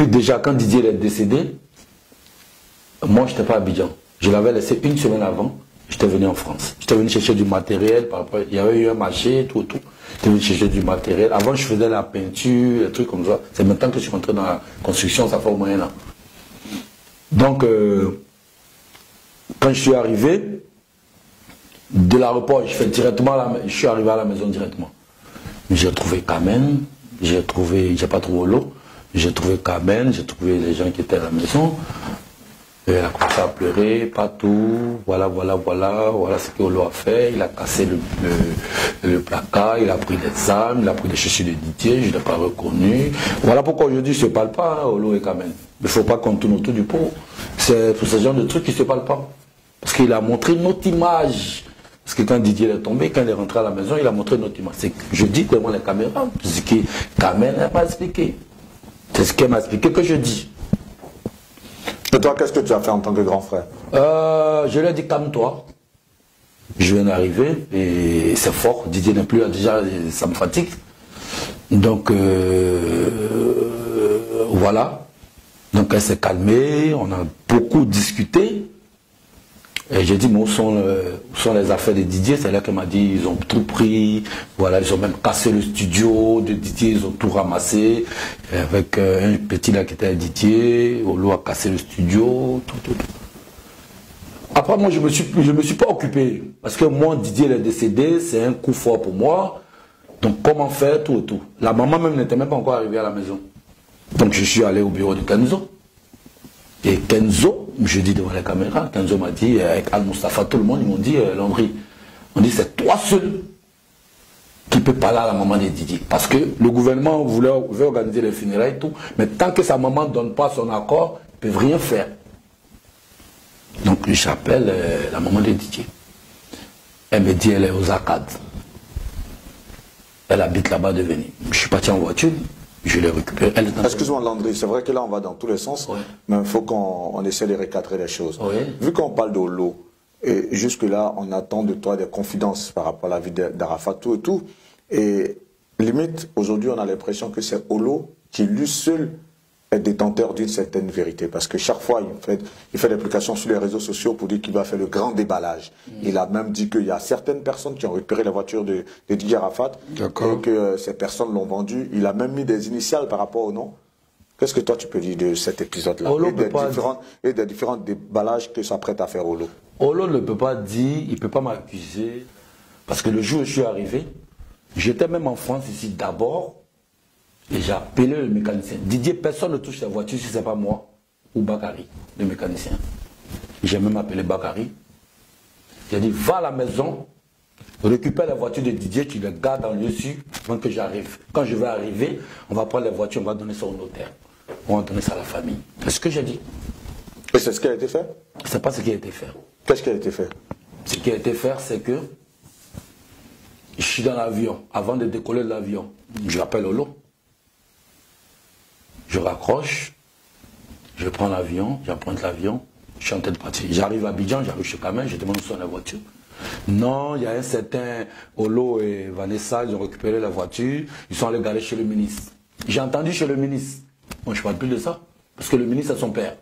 puis déjà, quand Didier est décédé, moi, je n'étais pas à Abidjan. Je l'avais laissé une semaine avant. J'étais venu en France. J'étais venu chercher du matériel. Il y avait eu un marché, tout. J'étais venu chercher du matériel. Avant, je faisais la peinture, des trucs comme ça. C'est maintenant que je suis rentré dans la construction, ça fait au moins un an. Donc, quand je suis arrivé, de l'aéroport, je suis arrivé à la maison directement. J'ai trouvé Carmen, j'ai pas trouvé Olo, j'ai trouvé Carmen, j'ai trouvé les gens qui étaient à la maison. Et elle a commencé à pleurer, partout, voilà ce que Olo a fait. Il a cassé le placard, il a pris des armes, il a pris des chaussures de Didier, je ne l'ai pas reconnu. Voilà pourquoi aujourd'hui je ne se parle pas, hein, Olo et Carmen. Il ne faut pas qu'on tourne autour du pot. C'est pour ce genre de trucs qui ne se parlent pas. Parce qu'il a montré notre image. Parce que quand Didier est tombé, quand il est rentré à la maison, il a montré notre image. Je dis devant les caméras, ce que Carmen m'a expliqué. C'est ce qu'elle m'a expliqué que je dis. Et toi, qu'est-ce que tu as fait en tant que grand frère? Je lui ai dit, calme-toi. Je viens d'arriver et c'est fort. Didier n'est plus là, déjà, ça me fatigue. Donc, voilà. Donc, elle s'est calmée, on a beaucoup discuté. Et j'ai dit, mais où sont les affaires de Didier? C'est là qu'elle m'a dit, ils ont tout pris. Voilà, ils ont même cassé le studio de Didier, ils ont tout ramassé. Et avec un petit là qui était à Didier, Olo a cassé le studio, tout. Après, moi, je me suis pas occupé. Parce que moi, Didier il est décédé, c'est un coup fort pour moi. Donc, comment faire, tout. La maman même n'était même pas encore arrivée à la maison. Donc, je suis allé au bureau de Kenzo. Et Kenzo, je dis devant la caméra, Kenzo m'a dit, avec Al-Mustafa, tout le monde, ils m'ont dit, Landry, on dit, c'est toi seul qui peut parler à la maman de Didier. Parce que le gouvernement veut organiser les funérailles et tout, mais tant que sa maman ne donne pas son accord, ils ne peuvent rien faire. Donc j'appelle la maman de Didier. Elle me dit, elle est aux arcades. Elle habite là-bas de Venise. Je suis parti en voiture. Je l'ai récupéré. Excuse-moi Landry, c'est vrai que là on va dans tous les sens, ouais. Mais il faut qu'on essaie de recadrer les choses. Ouais. Vu qu'on parle d'Olo, et jusque-là on attend de toi des confidences par rapport à la vie d'Arafat, tout et tout. Et limite, aujourd'hui on a l'impression que c'est Olo qui lui seul est détenteur d'une certaine vérité. Parce que chaque fois il fait des publications sur les réseaux sociaux pour dire qu'il va faire le grand déballage. Il a même dit qu'il y a certaines personnes qui ont récupéré la voiture de Didier Arafat et que ces personnes l'ont vendue. Il a même mis des initiales par rapport au nom. Qu'est-ce que toi tu peux dire de cet épisode-là et des différents déballages que s'apprête à faire Olo? Olo ne peut pas dire, il ne peut pas m'accuser. Parce que le jour où je suis arrivé, j'étais même en France ici d'abord. Et j'ai appelé le mécanicien. Didier, personne ne touche sa voiture si ce n'est pas moi ou Bakary, le mécanicien. J'ai même appelé Bakary. J'ai dit, va à la maison, récupère la voiture de Didier, tu la gardes dans le lieu sûr avant que j'arrive. Quand je vais arriver, on va prendre la voiture, on va donner ça au notaire. On va donner ça à la famille. C'est ce que j'ai dit. Et c'est ce qui a été fait? C'est pas ce qui a été fait. Qu'est-ce qui a été fait? Ce qui a été fait, c'est que je suis dans l'avion. Avant de décoller de l'avion, je l'appelle Olo. Je raccroche, je prends l'avion, j'emprunte l'avion, je suis en train de partir. J'arrive à Abidjan, j'arrive chez Kamel, je demande où sont la voiture. Non, il y a un certain Olo et Vanessa, ils ont récupéré la voiture, ils sont allés garer chez le ministre. J'ai entendu chez le ministre. Moi, je ne parle plus de ça, parce que le ministre a son père.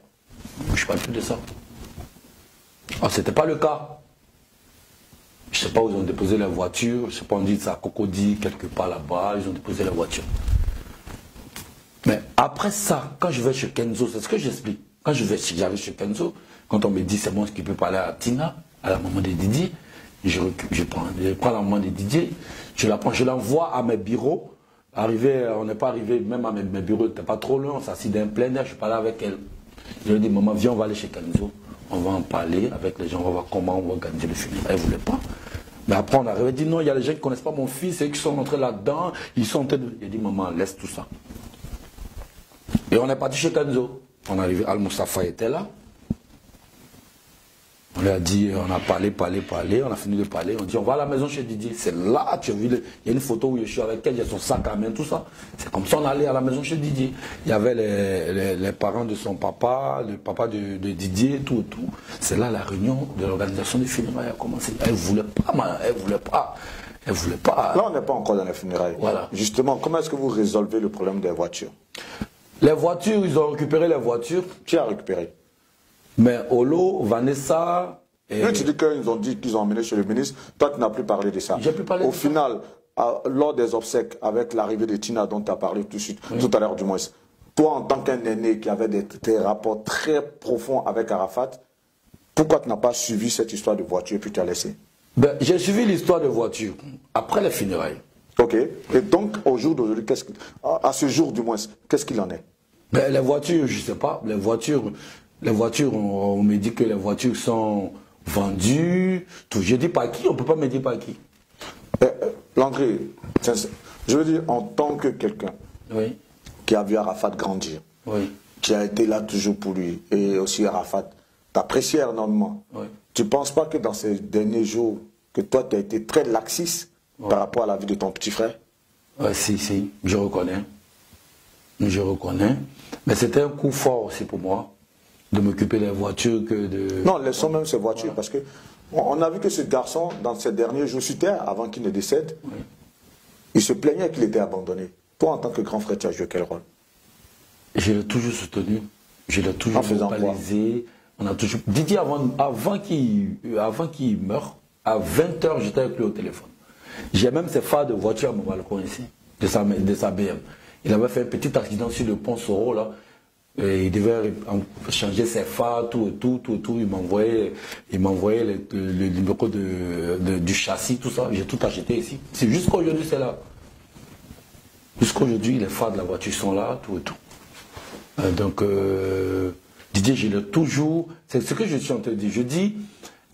Moi, je ne parle plus de ça. Oh, ce n'était pas le cas. Je ne sais pas où ils ont déposé la voiture, je ne sais pas, on dit ça à Cocody, quelque part là-bas, ils ont déposé la voiture. Mais après ça, quand je vais chez Kenzo, c'est ce que j'explique. Quand j'arrive chez Kenzo, quand on me dit c'est bon ce qui peut parler à Tina, à la maman de Didier, je prends la maman de Didier, je la prends, je l'envoie à mes bureaux. On n'est pas arrivé, même à mes bureaux, c'était pas trop loin, on s'assit dans plein air, je parlais avec elle. Je lui ai dit, maman, viens, on va aller chez Kenzo, on va en parler avec les gens, on va voir comment on va organiser le funérail. Elle ne voulait pas. Mais après, on arrive, elle dit, non, il y a les gens qui ne connaissent pas mon fils, c'est eux qui sont rentrés là-dedans, ils sont en train de... J'ai dit, maman, laisse tout ça. Et on est parti chez Kenzo. On est arrivé, Al-Mustafa était là. On lui a dit, on a parlé, on a fini de parler. On dit, on va à la maison chez Didier. C'est là, tu as vu, il y a une photo où je suis avec elle, il y a son sac à main, tout ça. C'est comme ça on allait à la maison chez Didier. Il y avait les parents de son papa, le papa de Didier, tout. C'est là la réunion de l'organisation des funérailles a commencé. Elle ne voulait pas. Là, on n'est pas encore dans les funérailles. Voilà. Justement, comment est-ce que vous résolvez le problème des voitures? Les voitures, ils ont récupéré les voitures. Qui a récupéré? Mais Olo, Vanessa... Et... tu dis qu'ils ont dit qu'ils ont emmené chez le ministre. Toi, tu n'as plus parlé de ça. J'ai plus parlé Au final, lors des obsèques, avec l'arrivée de Tina, dont tu as parlé tout à l'heure du moins, toi, en tant qu'un aîné qui avait des rapports très profonds avec Arafat, pourquoi tu n'as pas suivi cette histoire de voiture et puis tu as laissé? Ben, j'ai suivi l'histoire de voiture après les funérailles. Ok. Et donc, au jour d'aujourd'hui, à ce jour du moins, qu'est-ce qu'il en est? Ben, les voitures, je ne sais pas. Les voitures, on me dit que les voitures sont vendues. Tout. Je dis pas qui, on ne peut pas me dire pas qui. Landry, je veux dire, en tant que quelqu'un qui a vu Arafat grandir, qui a été là toujours pour lui, et aussi Arafat t'apprécie énormément, tu ne penses pas que dans ces derniers jours, que toi, tu as été très laxiste par rapport à la vie de ton petit frère? Si, je reconnais. Je reconnais. Mais c'était un coup fort aussi pour moi, de m'occuper des voitures que de... Non, laissons même ces voitures, parce que on a vu que ce garçon, dans ces derniers jours sur Terre, avant qu'il ne décède, il se plaignait qu'il était abandonné. Toi, en tant que grand frère, tu as joué quel rôle? Je l'ai toujours soutenu. Je l'ai toujours verbalisé. On a toujours... Didier, avant qu'il meure, à 20 h, j'étais avec lui au téléphone. J'ai même ses phares de voiture à mon balcon ici, de sa BM. Il avait fait un petit accident sur le pont Soro, là. Et il devait changer ses phares, tout. Il m'envoyait le numéro du châssis, tout ça. J'ai tout acheté ici. C'est jusqu'à aujourd'hui, c'est là. Jusqu'à aujourd'hui, les phares de la voiture sont là, tout. Donc, Didier, je l'ai toujours... C'est ce que je suis en train de dire. Je dis,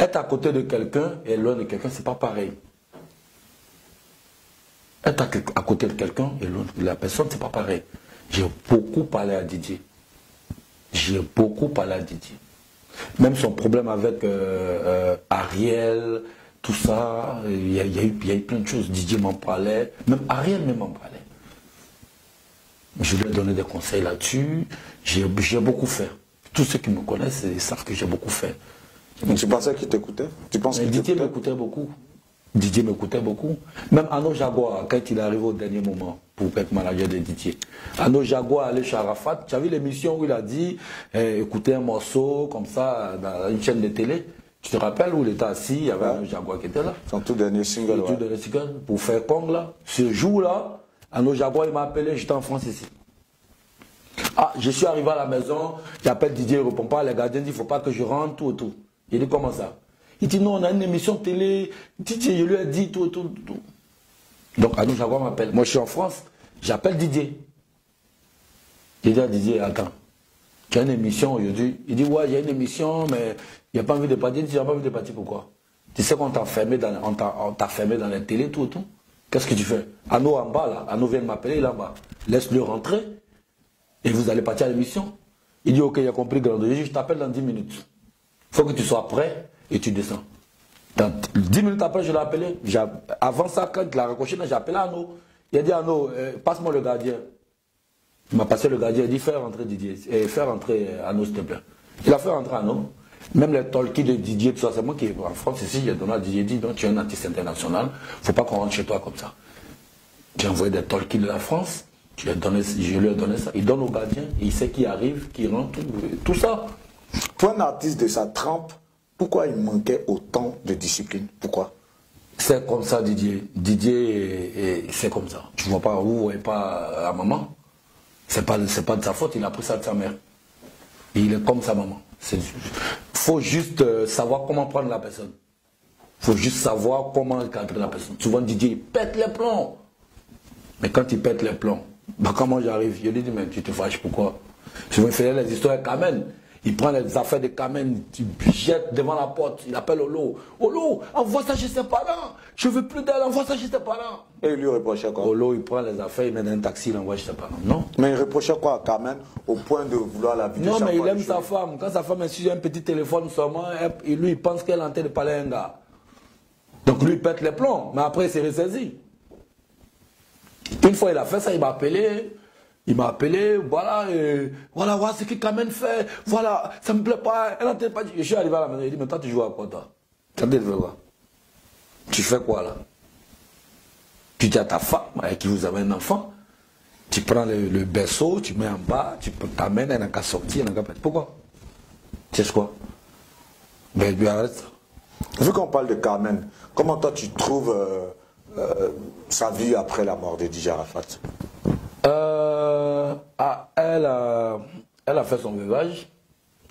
être à côté de quelqu'un et loin de quelqu'un, c'est pas pareil. Être à côté de quelqu'un et loin de la personne, c'est pas pareil. J'ai beaucoup parlé à Didier. Même son problème avec Ariel, tout ça, il y a eu plein de choses. Didier m'en parlait, même Ariel m'en parlait. Je lui ai donné des conseils là-dessus. J'ai beaucoup fait. Tous ceux qui me connaissent savent que j'ai beaucoup fait. Mais tu pensais qu'il t'écoutait? Didier m'écoutait beaucoup. Didier m'écoutait beaucoup. Même Arnaud Jaguar, quand il est arrivé au dernier moment pour être manager de Didier. Arnaud Jaguar allait chez Arafat. Tu as vu l'émission où il a dit écoutez un morceau comme ça dans une chaîne de télé. Tu te rappelles où il était assis, il y avait Arnaud Jaguar qui était là. Son tout dernier single. Tout dernier single pour faire Kong là. Ce jour-là, Arnaud Jaguar il m'a appelé, j'étais en France ici. Ah, je suis arrivé à la maison, j'appelle Didier, il ne répond pas, les gardiens disent il ne faut pas que je rentre, tout. Il dit comment ça? Il dit non, on a une émission de télé, Didier, je lui ai dit tout. Donc Arnaud Jaguar m'appelle. Moi je suis en France, j'appelle Didier. Je dis à Didier, attends, tu as une émission aujourd'hui? Il dit ouais, il y a une émission, mais il n'y a pas envie de partir. Il dit, il n'y a pas envie de partir, pourquoi? Tu sais qu'on t'a fermé dans les télés, tout. Qu'est-ce que tu fais? Arnaud en bas là, Arnaud vient de m'appeler, il est en bas. Laisse-le rentrer et vous allez partir à l'émission. Il dit ok, il a compris, grand. Je t'appelle dans 10 minutes. Il faut que tu sois prêt et tu descends. Dans 10 minutes après, je l'ai appelé. Avant ça, quand il a raccroché, j'ai appelé Arnaud. Il a dit Arnaud, passe-moi le gardien. Il m'a passé le gardien, il dit fais rentrer Didier. Et fais rentrer Arnaud, s'il te plaît. Il a fait rentrer Arnaud. Même les talkies de Didier, tout ça, c'est moi qui, en France, ici, j'ai donné à Didier, dit donc tu es un artiste international, il ne faut pas qu'on rentre chez toi comme ça. J'ai envoyé des talkies de la France, je lui ai donné ça. Il donne au gardien, il sait qui arrive, qui rentre, tout ça. Pour un artiste de sa trempe, pourquoi il manquait autant de discipline? Pourquoi? C'est comme ça, Didier. Didier, c'est comme ça. Tu vois pas, vous voyez pas la maman. C'est pas de sa faute, il a pris ça de sa mère. Et il est comme sa maman. Il faut juste savoir comment prendre la personne. Il faut juste savoir comment encadrer la personne. Souvent Didier, il pète les plombs. Mais quand il pète les plombs, bah comment j'arrive? Je lui dis, mais tu te fâches, pourquoi? Souvent il fait les histoires avec Kamen. Il prend les affaires de Kamen, il jette devant la porte, il appelle Olo. Olo, envoie ça chez ses parents. Je veux plus d'elle, envoie ça chez ses parents. Et il lui reprochait quoi? Olo, il prend les affaires, il met dans un taxi, il envoie chez ses parents. Non. Mais il reprochait quoi à Kamen au point de vouloir la vie de Non, chaque mais fois il aime sa femme. Quand sa femme est sur un petit téléphone seulement, et lui, il pense qu'elle est en train de parler à un gars. Donc lui, il pète les plombs, mais après, il s'est ressaisi. Une fois, il a fait ça, il m'a appelé. Il m'a appelé, voilà, ce que Kamen fait, voilà, ça me plaît pas, elle n'entend pas. Je suis arrivé à la maison, il dit, mais toi, tu joues à quoi, toi? Tu fais quoi, là? Tu dis à ta femme, avec qui vous avez un enfant, Tu prends le berceau, tu mets en bas, tu t'amènes, elle n'a qu'à sortir, elle n'a qu'à... Pourquoi? Tu sais quoi? Ben, lui arrête. Vu qu'on parle de Carmen, comment toi tu trouves sa vie après la mort de DJ Arafat? Elle a fait son veuvage.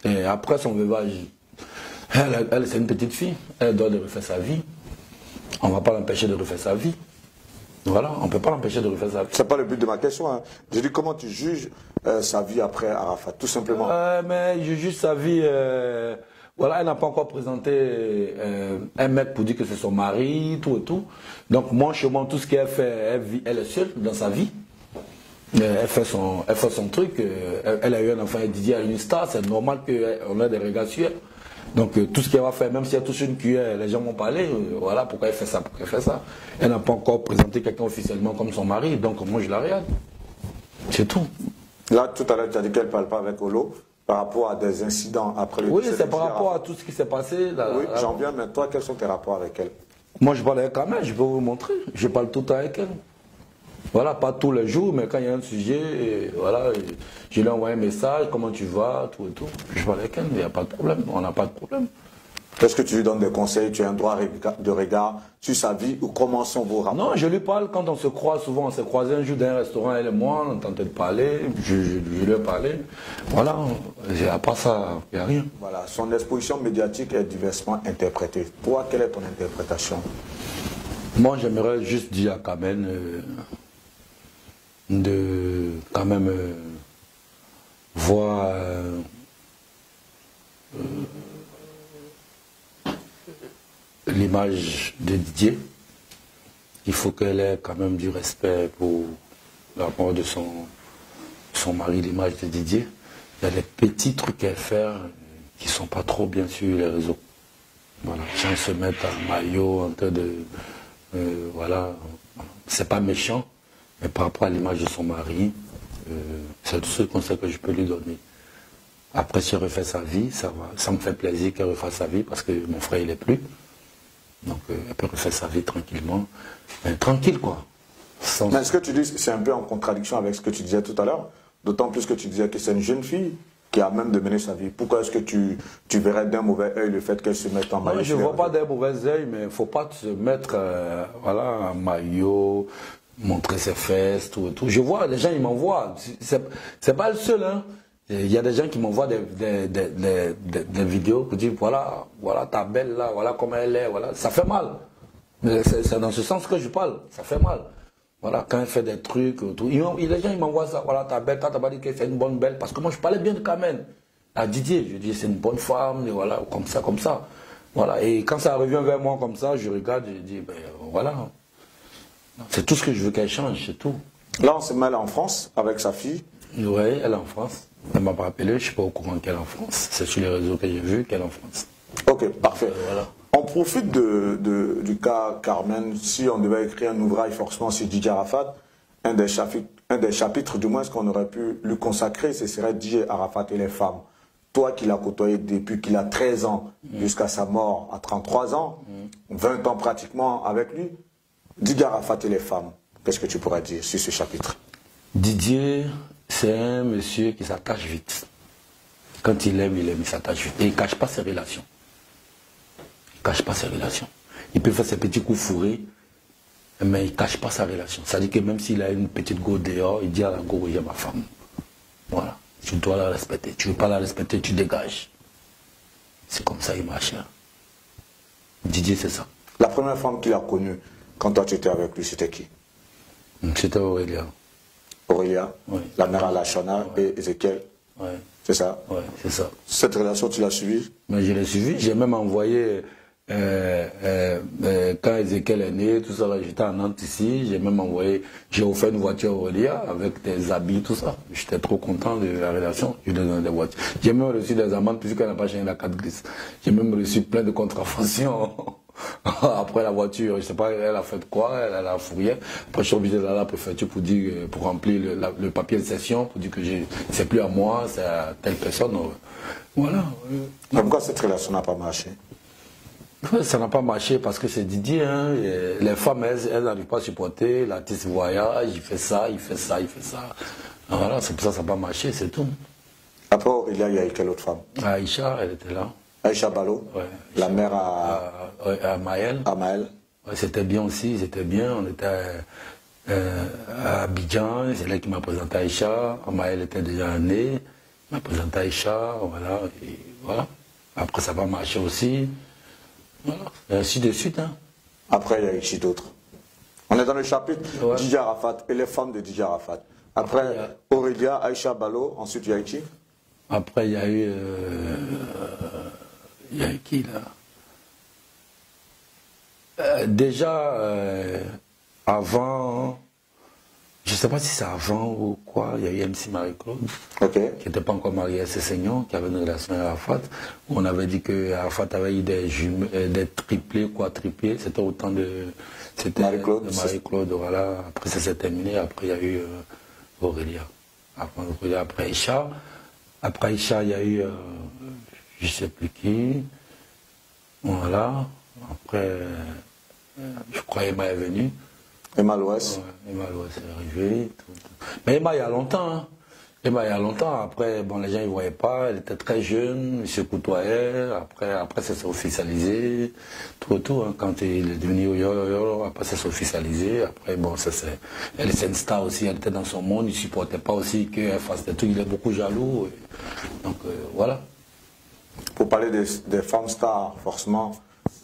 Et après son veuvage, elle c'est une petite fille. Elle doit refaire sa vie. On ne va pas l'empêcher de refaire sa vie. Voilà, on ne peut pas l'empêcher de refaire sa vie. C'est pas le but de ma question. Hein. Je dis comment tu juges sa vie après Arafat, tout simplement. Mais je juge sa vie... Voilà, elle n'a pas encore présenté un mec pour dire que c'est son mari, tout et tout. Donc moi, chez moi, tout ce qu'elle fait, elle est seule dans sa vie. Elle fait son truc. Elle a eu un enfant, Didier a une star, c'est normal qu'on ait des regards sur elle. Donc tout ce qu'elle va faire, même si elle touche une cuillère, les gens vont parler, voilà pourquoi elle fait ça, pourquoi elle fait ça. Elle n'a pas encore présenté quelqu'un officiellement comme son mari, donc moi je la regarde. C'est tout. Là, tout à l'heure, tu as dit qu'elle ne parle pas avec Olo par rapport à des incidents après le décès. Oui, c'est par rapport à tout ce qui s'est passé. Oui, j'en viens, mais toi, quels sont tes rapports avec elle? Moi, je parle avec elle, je peux vous montrer. Je parle tout le temps avec elle. Voilà, pas tous les jours, mais quand il y a un sujet, voilà, je lui envoie un message, comment tu vas, tout et tout. Je parle avec elle, il n'y a pas de problème, on n'a pas de problème. Est-ce que tu lui donnes des conseils, tu as un droit de regard sur sa vie ou comment sont vos rapports? Non, je lui parle quand on se croise, souvent on s'est croisé un jour dans un restaurant, elle et moi, on tentait de parler, je lui ai parlé. Voilà, à part ça, il n'y a rien. Voilà, son exposition médiatique est diversement interprétée. Toi, quelle est ton interprétation? Moi, j'aimerais juste dire à Carmen de quand même voir l'image de Didier. Il faut qu'elle ait quand même du respect pour la mort de son mari, l'image de Didier. Il y a des petits trucs à faire qui ne sont pas trop bien sur les réseaux. Voilà, les gens se mettent en maillot, en train de... voilà, c'est pas méchant, mais par rapport à l'image de son mari, c'est le seul conseil que je peux lui donner. Après, si elle refait sa vie, ça va. Ça me fait plaisir qu'elle refasse sa vie parce que mon frère, il n'est plus. Donc, elle peut refaire sa vie tranquillement. Mais tranquille, quoi. Mais ce que tu dis, c'est un peu en contradiction avec ce que tu disais tout à l'heure. D'autant plus que tu disais que c'est une jeune fille qui a même de mener sa vie. Pourquoi est-ce que tu verrais d'un mauvais œil le fait qu'elle se mette en maillot? Je ne vois pas d'un mauvais œil, mais il ne faut pas se mettre voilà, en maillot, montrer ses fesses, tout et tout. Je vois, les gens, ils m'envoient. C'est pas le seul, hein. Il y a des gens qui m'envoient des vidéos pour dire voilà ta belle là, voilà comment elle est, voilà. Ça fait mal. C'est dans ce sens que je parle, ça fait mal. Voilà, quand elle fait des trucs, tout. Les gens ils m'envoient ça, voilà ta belle, quand t'as pas dit que c'est une bonne belle, parce que moi je parlais bien de Carmen. À Didier, je dis c'est une bonne femme, et voilà, comme ça. Voilà, et quand ça revient vers moi comme ça, je regarde, je dis ben voilà. C'est tout ce que je veux qu'elle change, c'est tout. Là on se met en France avec sa fille. Oui, elle est en France. Elle ne m'a pas rappelé, je ne suis pas au courant qu'elle est en France. C'est sur les réseaux que j'ai vu qu'elle est en France. Ok, parfait. Voilà. On profite du cas Carmen. Si on devait écrire un ouvrage forcément sur DJ Arafat, un des chapitres du moins qu'on aurait pu lui consacrer, ce serait DJ Arafat et les femmes. Toi qui l'as côtoyé depuis qu'il a 13 ans jusqu'à sa mort à 33 ans, 20 ans pratiquement avec lui, DJ Arafat et les femmes, qu'est-ce que tu pourrais dire sur ce chapitre? Didier, c'est un monsieur qui s'attache vite. Quand il aime, il s'attache vite. Et il ne cache pas ses relations. Il ne cache pas ses relations. Il peut faire ses petits coups fourrés, mais il ne cache pas sa relation. C'est-à-dire que même s'il a une petite go dehors, il dit à la go, il y a ma femme. Voilà. Tu dois la respecter. Tu ne veux pas la respecter, tu dégages. C'est comme ça il marche. Didier, c'est ça. La première femme qu'il a connue, quand toi tu étais avec lui, c'était qui? C'était Aurélia. Aurélia, oui. La mère à la Chana et Ezekiel. Oui. C'est ça? Oui, c'est ça. Cette relation, tu l'as suivie? Mais je l'ai suivie. J'ai même envoyé, quand Ezekiel est né, tout ça, j'étais en Nantes ici, j'ai même envoyé, j'ai offert une voiture à Aurélia avec des habits, tout ça. J'étais trop content de la relation. Je lui ai donné des voitures. J'ai même reçu des amendes puisqu'elle n'a pas changé la carte grise. J'ai même reçu plein de contraventions. Après la voiture, je sais pas, elle a fait quoi, elle a la fourrière. Après, je suis obligé d'aller à la préfecture pour remplir le papier de cession, pour dire que c'est plus à moi, c'est à telle personne. Voilà. Mais pourquoi cette relation n'a pas marché? Ça n'a pas marché parce que c'est Didier. Hein. Les femmes, elles n'arrivent pas à supporter. L'artiste voyage, il fait ça, il fait ça, il fait ça. Voilà, c'est pour ça que ça n'a pas marché, c'est tout. Après Aurélia, il y a eu quelle autre femme? Aïcha, elle était là. Aïcha Ballo, ouais, la mère à Maël. À Maël. Ouais, c'était bien aussi, c'était bien. On était à Abidjan, c'est là qui m'a présenté Aïcha. Maël était déjà née, il m'a présenté Aïcha, voilà, et voilà. Après, ça va marcher aussi. Voilà, et ainsi de suite. Hein. Après, il y a eu qui d'autre? On est dans le chapitre Didier Arafat et les femmes de Didier Arafat. Après, Aurélia, Aïcha Ballo, ensuite il y a eu qui? Après, il y a eu qui là? Déjà, avant, je ne sais pas si c'est avant ou quoi, il y a eu MC Marie-Claude, qui n'était pas encore mariée à Cessignon, qui avait une relation avec Arafat, où on avait dit que Arafat avait eu des triplés, quadruplés, c'était autant de... C'était Marie-Claude, voilà. Après ça s'est terminé, après il y a eu Aurélia. Après Aïcha. Après Aïcha, il y a eu, je ne sais plus qui. Voilà. Après, je crois Emma est venue. Emma Loès. Ouais, Emma Loès est arrivée. Mais Emma, il y a longtemps. Hein. Emma, il y a longtemps. Après, bon, les gens ne voyaient pas. Elle était très jeune. Ils se côtoyaient. Après ça s'est officialisé. Tout. Hein. Quand il est devenu yo-yo-yo, après ça s'est officialisé. Après, bon, elle est une star aussi. Elle était dans son monde. Il ne supportait pas aussi qu'elle fasse des trucs. Il est beaucoup jaloux. Donc, voilà. Pour parler des femmes stars, forcément,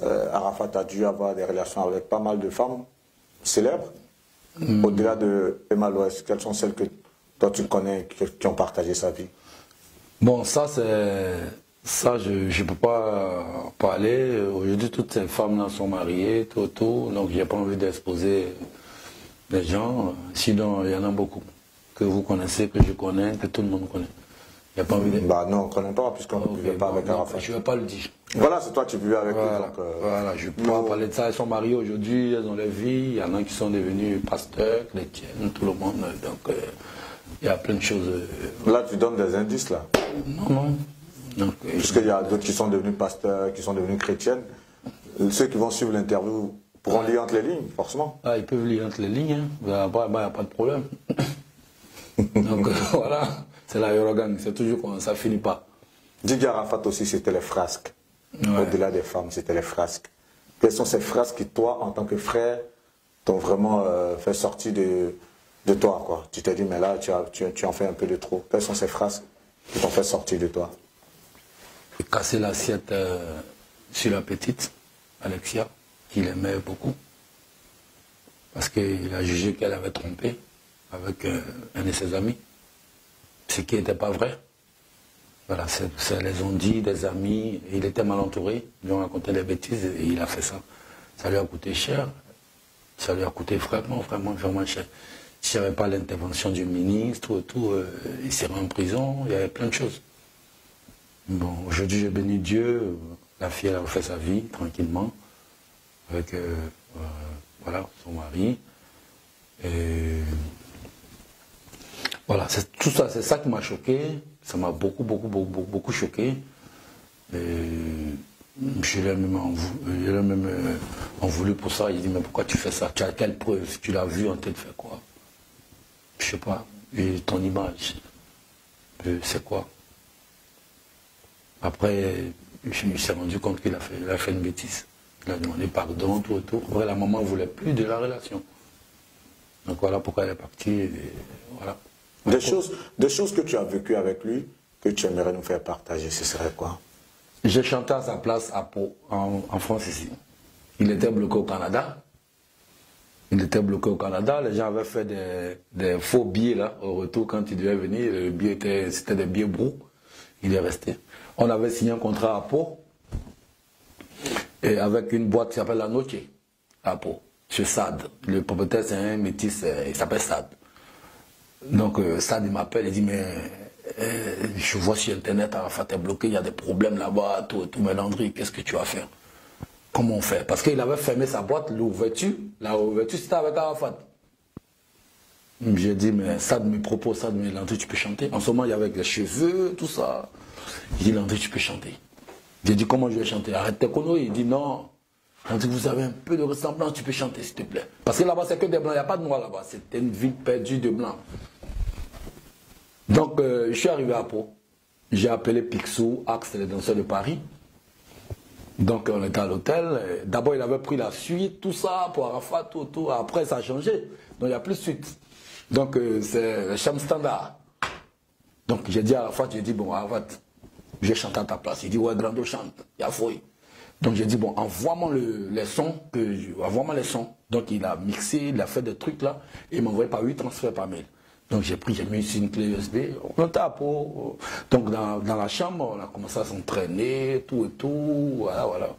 Arafat a dû avoir des relations avec pas mal de femmes célèbres. Au-delà de Emma Loès, quelles sont celles que toi tu connais qui ont partagé sa vie? Bon, ça je ne peux pas parler. Aujourd'hui, toutes ces femmes-là sont mariées, tout. Donc, j'ai pas envie d'exposer les gens. Sinon, il y en a beaucoup que vous connaissez, que je connais, que tout le monde connaît. Il n'y a pas envie de... Bah non, on ne connaît pas, puisqu'on ne vivait pas avec Arafat. Je ne vais pas le dire. Voilà, c'est toi qui vivais avec lui. Donc, voilà, je ne peux pas parler de ça. Elles sont mariées aujourd'hui, elles ont leur vie. Il y en a qui sont devenus pasteurs, chrétiens, tout le monde. Donc, il y a plein de choses. Là, tu donnes des indices, là? Non. Puisqu'il y a d'autres qui sont devenus pasteurs, qui sont devenus chrétiennes. Ceux qui vont suivre l'interview pourront lire entre les lignes, forcément. Ah, ils peuvent lire entre les lignes. Hein. Il n'y a pas de problème. Donc, voilà. C'est la Eurogang, c'est toujours comme ça, finit pas. Didier Arafat aussi, c'était les frasques. Ouais. Au-delà des femmes, c'était les frasques. Quelles sont ces frasques qui, toi, en tant que frère, t'ont vraiment fait sortir de toi, quoi? Tu t'es dit, mais là, tu en fais un peu de trop. Quelles sont ces frasques qui t'ont fait sortir de toi? J'ai cassé l'assiette sur la petite, Alexia, qu'il aimait beaucoup. Parce qu'il a jugé qu'elle avait trompé avec un de ses amis. Ce qui n'était pas vrai. Voilà, ça les ont dit, des amis, il était mal entouré, ils lui ont raconté des bêtises et il a fait ça. Ça lui a coûté cher, ça lui a coûté vraiment cher. S'il n'y avait pas l'intervention du ministre, il serait en prison, il y avait plein de choses. Bon, aujourd'hui, j'ai béni Dieu, la fille, elle a fait sa vie tranquillement, avec voilà, son mari. Et voilà, tout ça, c'est ça qui m'a choqué. Ça m'a beaucoup choqué. Et je l'ai même en voulu pour ça. Il dit, mais pourquoi tu fais ça? Tu as quelle preuve? Tu l'as vu, on t'a fait quoi? Je sais pas. Et ton image, c'est quoi? Après, je me suis rendu compte qu'il a fait une bêtise. Il a demandé pardon, tout. Après, la maman ne voulait plus de la relation. Donc voilà pourquoi elle est partie. Et voilà. Des choses que tu as vécues avec lui, que tu aimerais nous faire partager, ce serait quoi? J'ai chanté à sa place à Pau, en France ici. Il était bloqué au Canada. Les gens avaient fait des faux billets là, au retour quand il devait venir. Le billet c'était des billets brous. Il est resté. On avait signé un contrat à Pau, et avec une boîte qui s'appelle La Noche, à Pau, chez Sad. Le propriétaire, c'est un métis, il s'appelle Sad. Donc Sad, il m'appelle, il dit, mais je vois sur Internet, Arafat est bloqué, il y a des problèmes là-bas, tout. Mais Landry, qu'est-ce que tu vas faire? Comment on fait? Parce qu'il avait fermé sa boîte, l'ouverture c'était avec Arafat. J'ai dit, mais Sad me propose ça, mais Landry, tu peux chanter. En ce moment, il y avait les cheveux, tout ça. Il dit, Landry, tu peux chanter. J'ai dit, comment je vais chanter? Arrête tes conneries. Il dit, non, On dit, vous avez un peu de ressemblance, tu peux chanter, s'il te plaît. Parce que là-bas, c'est que des blancs, il n'y a pas de noirs là-bas. C'était une ville perdue de blancs. Donc, je suis arrivé à Pau. J'ai appelé Picsou, Axe, les danseurs de Paris. Donc, on était à l'hôtel. D'abord, il avait pris la suite, tout ça, pour Arafat, tout. Après, ça a changé. Donc, il n'y a plus de suite. Donc, c'est la chambre standard. Donc, j'ai dit à Arafat, bon, Arafat, je vais chanter à ta place. Il dit, ouais, Grando chante, il y a fouille. Donc, j'ai dit, bon, envoie-moi les sons. Envoie-moi les sons. Donc, il a mixé, il a fait des trucs là. Et il m'a envoyé par 8 transferts par mail. Donc j'ai mis ici une clé USB, on était à Pau. Donc dans la chambre, on a commencé à s'entraîner, tout et tout, voilà.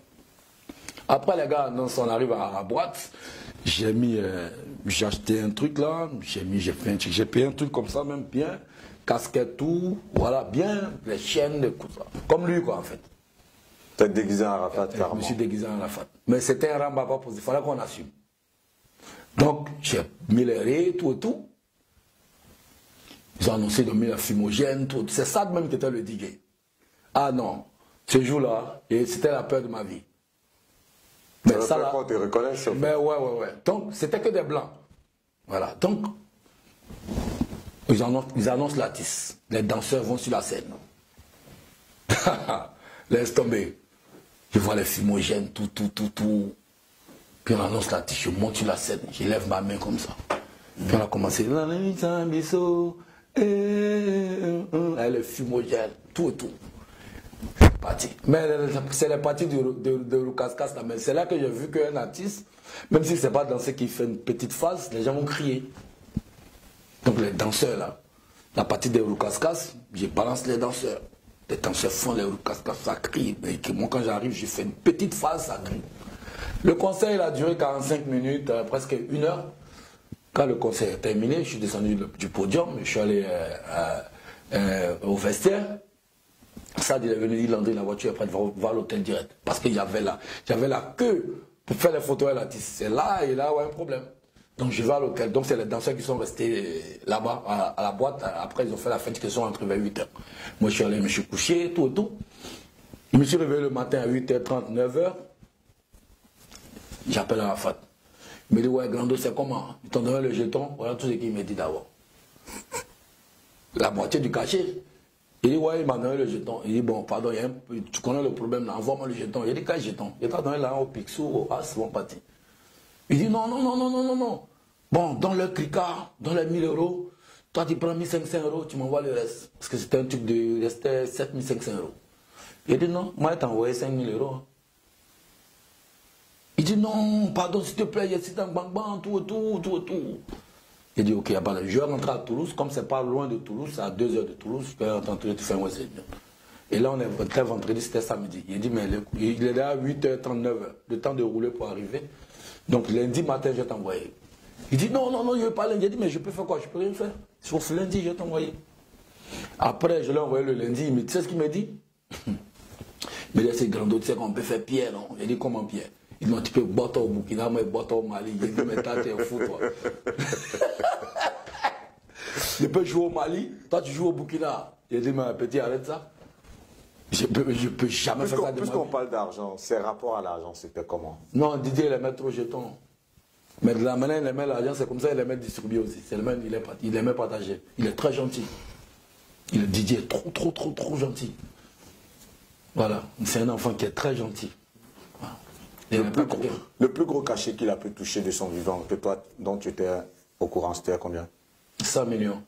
Après les gars, on arrive à la boîte, j'ai acheté un truc là, j'ai payé un truc comme ça même bien, casquette tout, voilà, bien, les chaînes, tout ça. Comme lui quoi en fait. Tu es déguisé en Arafat carrément. Je me suis déguisé en Arafat. Mais c'était un rambaba pour il fallait qu'on assume. Donc j'ai mis les raies, tout et tout. Ils ont annoncé de mettre la fumogène, tout. C'est ça même qui était le DJ. Ah non, ce jour-là, c'était la peur de ma vie. Mais ça là, on te reconnaît, ça. Mais ouais. Donc, c'était que des blancs. Voilà. Donc, ils annoncent l'artiste. Les danseurs vont sur la scène. Laisse tomber. Je vois les fumogènes, tout. Puis on annonce l'artiste, je monte sur la scène, je lève ma main comme ça. Puis on a commencé. Le fumogène, tout. Parti. Mais c'est la partie de Roucascas là. Mais c'est là que j'ai vu qu'un artiste, même si c'est pas danser qui fait une petite phase, les gens vont crier. Donc les danseurs là, la partie de Roucascas, je balance les danseurs. Les danseurs font les Roucascas, ça crie. Mais moi quand j'arrive, je fais une petite phase, ça crie. Le concert il a duré 45 minutes, presque 1 heure. Quand le concert est terminé, je suis descendu du podium, je suis allé au vestiaire. Ça, il est venu dire, Landry, la voiture est prête, va à l'hôtel direct. Parce qu'il y avait la queue pour faire les photos à l'artiste. C'est là, et là, ouais, un problème. Donc je vais à l'hôtel. Donc c'est les danseurs qui sont restés là-bas, à la boîte. Après, ils ont fait la fête qui sont rentrés vers 8h. Moi, je suis allé, je me suis couché, tout. Je me suis réveillé le matin à 8h30, 9h. J'appelle Arafat. Il me dit, ouais, Grando, c'est comment? Ils t'ont donné le jeton. Voilà tout ce qu'il me dit d'abord. La moitié du cachet. Il dit, ouais, il m'a donné le jeton. Il dit, bon, pardon, tu connais le problème là, envoie-moi le jeton. Il dit, quel jeton? Il t'a donné là au Picsou, au As, bon parti. Il dit, non. Bon, dans le cricard, dans les 1000 €, toi tu prends 1500 €, tu m'envoies le reste. Parce que c'était un truc de, restait 7500 €. Il dit, non, moi, je t'ai envoyé 5000 €. Il dit, non, pardon, s'il te plaît, il y a un bang, tout. Il dit, ok, je vais rentrer à Toulouse, comme c'est pas loin de Toulouse, c'est à 2 heures de Toulouse, je vais rentrer, tu fais un WhatsApp. Et là, on est rentré vendredi, c'était samedi. Il dit, mais il est là à 8h39, le temps de rouler pour arriver. Donc lundi matin, je vais t'envoyer. Il dit, non, je ne veux pas lundi. Il dit, mais je peux faire quoi? Je peux rien faire. Sauf lundi, je vais t'envoyer. Après, je l'ai envoyé le lundi, mais tu sais ce qu'il me dit? Mais là, c'est Grando, tu sais qu'on peut faire Pierre, non? Il dit, comment Pierre? Il dit, non, tu peux botter au Burkina, moi, botter au Mali. Il dit, mais toi, t'es fou, toi. Je peux jouer au Mali, toi, tu joues au Burkina. Il dit, mais petit, arrête ça. Je peux jamais faire ça de ma vie. Puisqu'on parle d'argent, ses rapports à l'argent, c'était comment? Non, Didier, il les met trop jetons. Mais de la manière il aimait l'argent, c'est comme ça, il aimait distribuer aussi. C'est le même, il aimait partager. Il est très gentil. Didier est trop gentil. Voilà, c'est un enfant qui est très gentil. Voilà. Le plus gros cachet qu'il a pu toucher de son vivant, que toi, dont tu étais au courant, c'était à combien? 100 millions.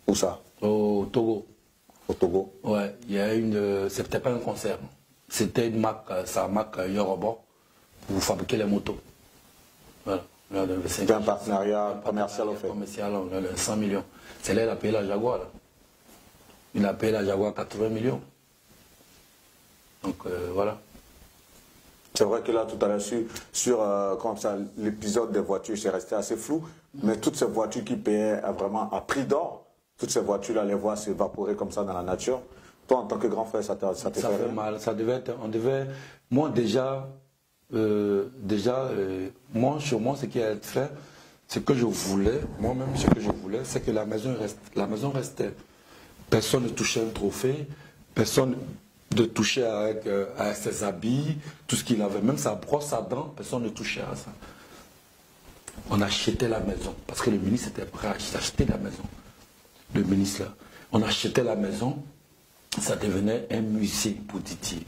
Où ça? Au Togo. Au Togo? Ouais, il y a c'était pas un concert. C'était une marque, sa marque Yoruba, pour fabriquer les motos. Voilà. C'était un partenariat commercial, en fait. Commercial, 100 millions. C'est là qu'il a payé la Jaguar. Là. Il a payé la Jaguar 80 millions. Donc voilà. C'est vrai que là, tout à l'heure, sur l'épisode des voitures, c'est resté assez flou. Mais toutes ces voitures qui payaient vraiment à prix d'or, toutes ces voitures-là, les voir s'évaporer comme ça dans la nature. Toi, en tant que grand frère, ça te fait mal. Ça devait être. Moi, déjà, moi, sur moi, ce qui a été fait, ce que je voulais, moi-même, ce que je voulais, c'est que la maison restait. Personne ne touchait un trophée, personne de toucher avec ses habits, tout ce qu'il avait, même sa brosse à dents, personne ne touchait à ça. On achetait la maison, parce que le ministre était prêt à acheter la maison. Le ministre là. On achetait la maison, ça devenait un musée pour Didier.